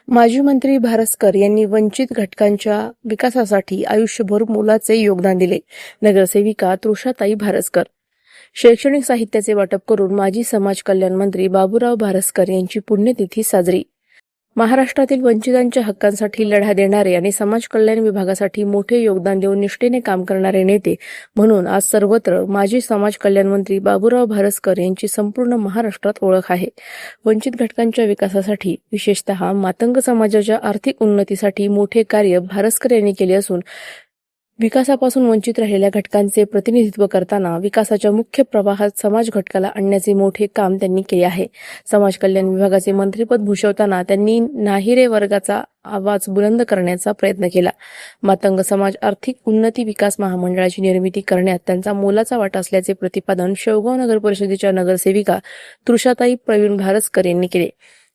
माजी मंत्री भारसकर यांनी वंचित घटकांच्या विकासासाठी आयुष्यभर मोलाचे योगदान दिले. नगरसेविका तृषाताई भारसकर. शैक्षणिक साहित्याचे वाटप करून माजी समाज कल्याण मंत्री बाबूराव भारसकर यांची पुण्यतिथी साजरी. महाराष्ट्रातील वंचितांच्या हक्कांसाठी लढा देणारे आणि समाज कल्याण विभागासाठी मोठे योगदान देऊन निष्ठेने काम करणारे नेते म्हणून आज सर्वत्र माजी समाज कल्याण मंत्री बाबूराव भारसकर यांची संपूर्ण महाराष्ट्रात ओळख आहे. वंचित घटकांच्या विकासासाठी विशेषतः मातंग समाजाच्या आर्थिक उन्नतीसाठी मोठे कार्य भारसकर यांनी केले असून विकासापासून वंचित राहिलेल्या घटकांचे प्रतिनिधित्व करताना विकासाच्या मुख्य प्रवाहात समाज घटकाला आणण्याचे मोठे काम त्यांनी केले आहे. समाज कल्याण विभागाचे मंत्रिपद भूषवताना त्यांनी नाहिरे वर्गाचा आवाज बुलंद करण्याचा प्रयत्न केला. मातंग समाज आर्थिक उन्नती विकास महामंडळाची निर्मिती करण्यात त्यांचा मोलाचा वाटा असल्याचे प्रतिपादन शेवगाव नगर परिषदेच्या नगरसेविका तृषाताई प्रवीण भारसकर यांनी केले.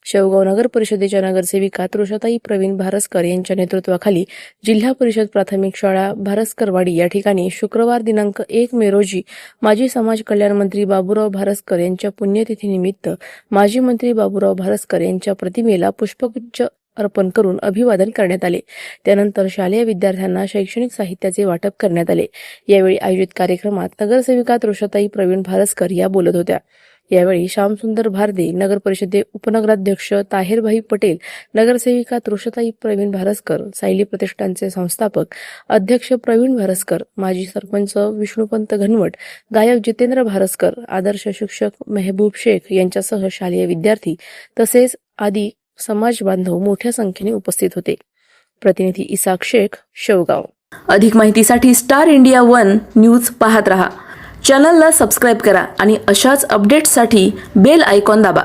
शेवगाव नगर परिषदेच्या नगरसेविका तृषाताई प्रवीण भारसकर यांच्या नेतृत्वाखाली जिल्हा परिषद प्राथमिक शाळा भारसकरवाडी या ठिकाणी शुक्रवार दिनांक 1 मे रोजी माजी समाज कल्याण मंत्री बाबूराव भारसकर यांच्या पुण्यतिथीनिमित्त माजी मंत्री बाबूराव भारसकर यांच्या प्रतिमेला पुष्पगुच्छ अर्पण करून अभिवादन करण्यात आले. त्यानंतर शालेय विद्यार्थ्यांना शैक्षणिक साहित्याचे वाटप करण्यात आले. यावेळी आयोजित कार्यक्रमात नगरसेविका तृषाताई प्रवीण भारसकर या बोलत होत्या. यावेळी श्यामसुंदर भारदे, नगर परिषदे उपनगराध्यक्ष ताहेरभाई पटेल, नगरसेविका तृषाताई प्रवीण भारसकर, सायली प्रतिष्ठानचे संस्थापक अध्यक्ष प्रवीण भारसकर, माजी सरपंच विष्णुपंत घनवट, गायक जितेंद्र भारसकर, आदर्श शिक्षक मेहबूब शेख यांच्यासह शालेय विद्यार्थी तसेच आदी समाज बांधव मोठ्या संख्येने उपस्थित होते. प्रतिनिधी इसाक शेख, शेवगाव. अधिक माहितीसाठी स्टार इंडिया 1 न्यूज पाहत रहा. चॅनलला सबस्क्राईब करा आणि अशाच अपडेट्ससाठी बेल आयकॉन दाबा.